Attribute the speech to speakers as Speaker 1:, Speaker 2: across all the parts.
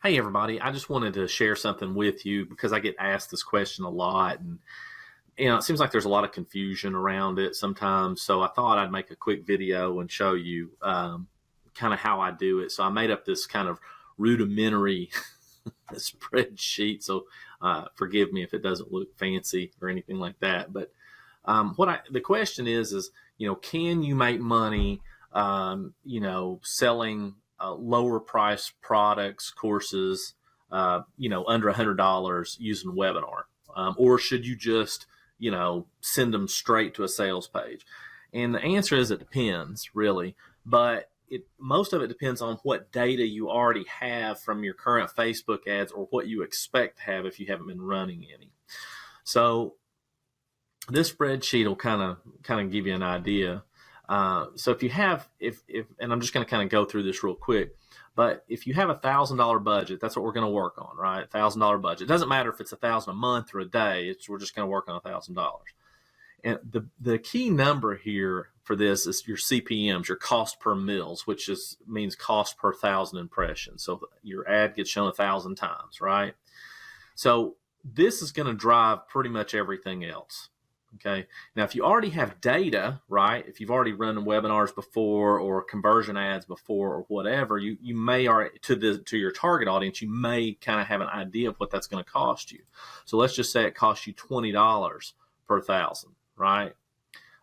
Speaker 1: Hey everybody, I just wanted to share something with you because I get asked this question a lot, and it seems like there's a lot of confusion around it sometimes. So I thought I'd make a quick video and show you kind of how I do it. So I made up this kind of rudimentary spreadsheet. So forgive me if it doesn't look fancy or anything like that. But the question is, can you make money, selling lower price products, courses, under $100 using webinar? Or should you just, send them straight to a sales page? And the answer is it depends, really. But most of it depends on what data you already have from your current Facebook ads or what you expect to have if you haven't been running any. So this spreadsheet will kind of give you an idea. So if you have, if and I'm just going to kind of go through this real quick, but if you have $1,000 budget, that's what we're going to work on, right? $1,000 budget. It doesn't matter if it's 1,000 a month or a day. We're just going to work on $1,000. And the key number here for this is your CPMs, your cost per mills, which means cost per 1,000 impressions. So your ad gets shown 1,000 times, right? So this is going to drive pretty much everything else. Okay. Now, if you already have data, right, if you've already run webinars before or conversion ads before or whatever, you may already, to your target audience, you may kind of have an idea of what that's going to cost you. So let's just say it costs you $20 per 1,000, right?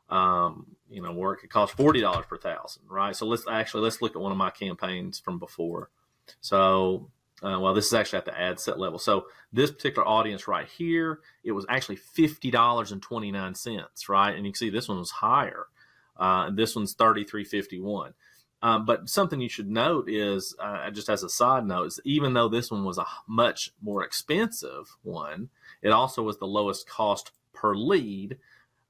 Speaker 1: Where it could cost $40 per 1,000, right? So let's look at one of my campaigns from before. So this is actually at the ad set level. So this particular audience right here, it was actually $50.29, right? And you can see this one was higher. This one's $33.51. But something you should note is, just as a side note, is even though this one was a much more expensive one, it also was the lowest cost per lead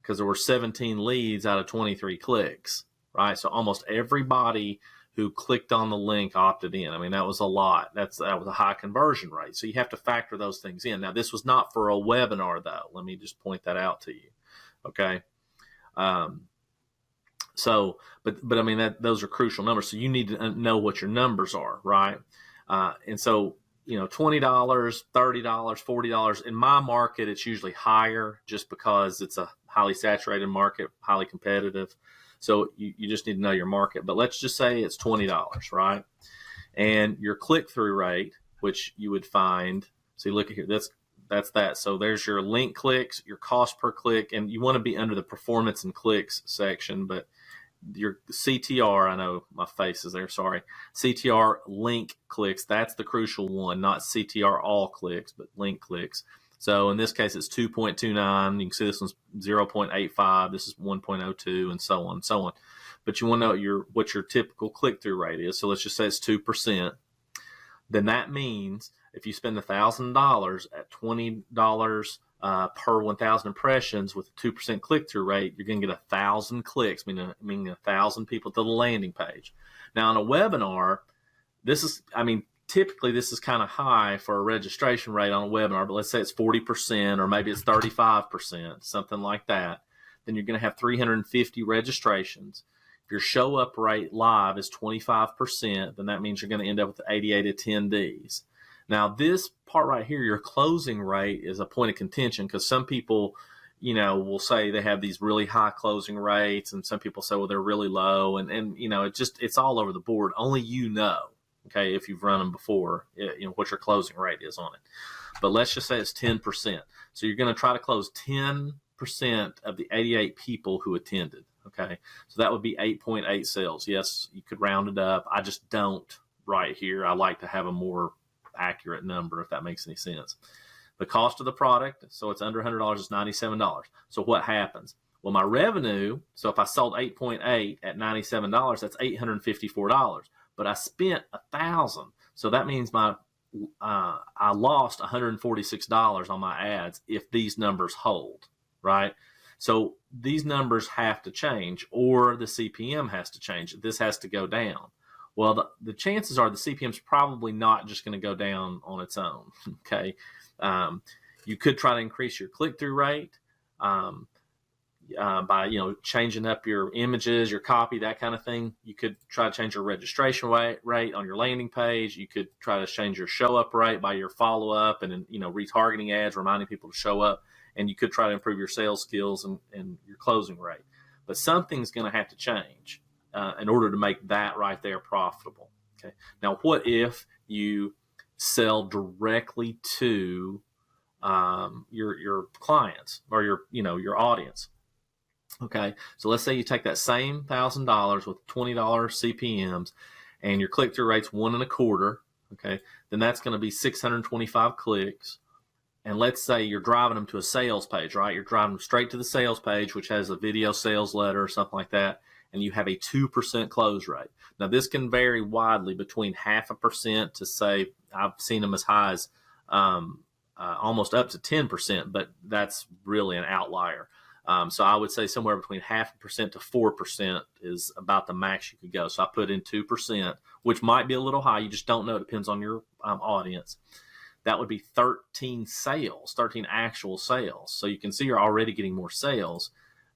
Speaker 1: because there were 17 leads out of 23 clicks, right? So almost everybody who clicked on the link opted in. I mean, that was a lot. That was a high conversion rate. So you have to factor those things in. Now, this was not for a webinar, though. Let me just point that out to you. Okay. But I mean, those are crucial numbers. So you need to know what your numbers are, right? And so, $20, $30, $40. In my market, it's usually higher just because it's a highly saturated market, highly competitive. So you just need to know your market. But let's just say it's $20, right? And your click-through rate, which you would find, so you look at here, that's that. So there's your link clicks, your cost per click, and you want to be under the performance and clicks section, but your CTR, I know my face is there, sorry. CTR link clicks, that's the crucial one, not CTR all clicks, but link clicks. So in this case, it's 2.29. You can see this one's 0.85. This is 1.02, and so on and so on. But you want to know what your typical click-through rate is. So let's just say it's 2%. Then that means if you spend $1,000 at $20 per 1,000 impressions with a 2% click-through rate, you're going to get 1,000 clicks, meaning 1,000 people to the landing page. Now, on a webinar, typically this is kind of high for a registration rate on a webinar, but let's say it's 40% or maybe it's 35%, something like that. Then you're going to have 350 registrations. If your show up rate live is 25%, then that means you're going to end up with 88 attendees. Now, this part right here, your closing rate, is a point of contention because some people, will say they have these really high closing rates, and some people say, well, they're really low, and it's all over the board. Only okay, if you've run them before, what your closing rate is on it. But let's just say it's 10%. So you're going to try to close 10% of the 88 people who attended, okay? So that would be 8.8 sales. Yes, you could round it up. I just don't right here. I like to have a more accurate number, if that makes any sense. The cost of the product, so it's under $100, is $97. So what happens? Well, my revenue, so if I sold 8.8 at $97, that's $854. But I spent $1,000, so that means I lost $146 on my ads if these numbers hold, right? So these numbers have to change, or the CPM has to change. This has to go down. Well, the chances are the CPM is probably not just going to go down on its own. Okay, you could try to increase your click-through rate. by changing up your images, your copy, that kind of thing. You could try to change your registration rate on your landing page. You could try to change your show up rate by your follow up and retargeting ads, reminding people to show up. And you could try to improve your sales skills and your closing rate. But something's going to have to change in order to make that right there profitable. Okay. Now, what if you sell directly to your clients or your audience? Okay, so let's say you take that same $1,000 with $20 CPMs, and your click-through rate's 1.25. Okay, then that's going to be 625 clicks. And let's say you're driving them to a sales page, right? You're driving them straight to the sales page, which has a video sales letter or something like that, and you have a 2% close rate. Now, this can vary widely between 0.5% to, say, I've seen them as high as almost up to 10%, but that's really an outlier. So I would say somewhere between 0.5% to 4% is about the max you could go. So I put in 2%, which might be a little high. You just don't know. It depends on your audience. That would be 13 actual sales. So you can see you're already getting more sales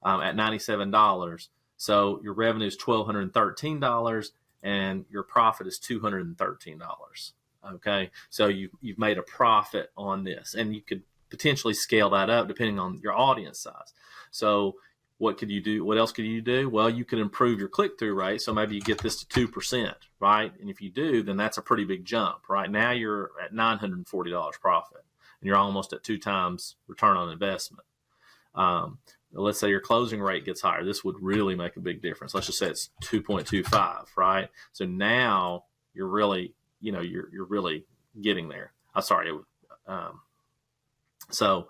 Speaker 1: at $97. So your revenue is $1,213 and your profit is $213. Okay, so you've made a profit on this, and you could potentially scale that up depending on your audience size. So what could you do? What else could you do? Well, you could improve your click-through rate. So maybe you get this to 2%, right? And if you do, then that's a pretty big jump. Right now you're at $940 profit, and you're almost at 2 times return on investment. Let's say your closing rate gets higher. This would really make a big difference. Let's just say it's 2.25, right? So now you're really, you're really getting there. So,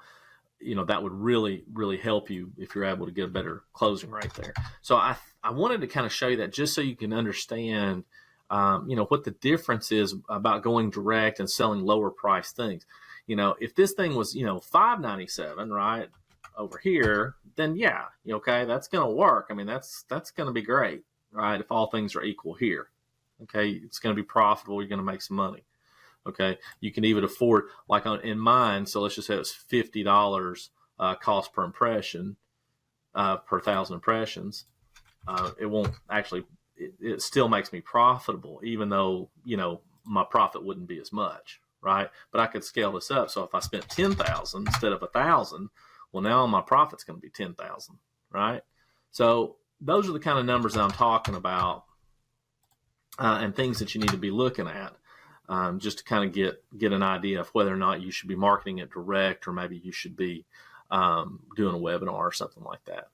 Speaker 1: that would really, really help you if you're able to get a better closing rate there. So I wanted to kind of show you that just so you can understand, what the difference is about going direct and selling lower price things. If this thing was, $5.97, right, over here, then yeah, okay, that's going to work. I mean, that's going to be great, right? If all things are equal here, okay, it's going to be profitable. You're going to make some money. Okay, you can even afford, like in mine, so let's just say it's $50 cost per impression, per 1,000 impressions. It won't actually, it still makes me profitable, even though, my profit wouldn't be as much, right? But I could scale this up. So if I spent 10,000 instead of 1,000, well, now my profit's going to be 10,000, right? So those are the kind of numbers that I'm talking about and things that you need to be looking at. Just to kind of get an idea of whether or not you should be marketing it direct, or maybe you should be doing a webinar or something like that.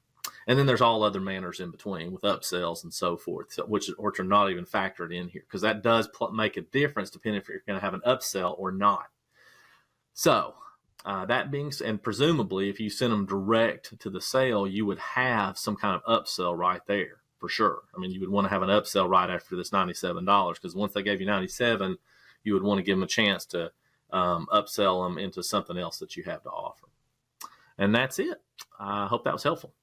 Speaker 1: And then there's all other manners in between with upsells and so forth, which are not even factored in here, because that does make a difference depending if you're going to have an upsell or not. So that being said, and presumably if you send them direct to the sale, you would have some kind of upsell right there for sure. I mean, you would want to have an upsell right after this $97, because once they gave you $97, you would want to give them a chance to upsell them into something else that you have to offer. And that's it. I hope that was helpful.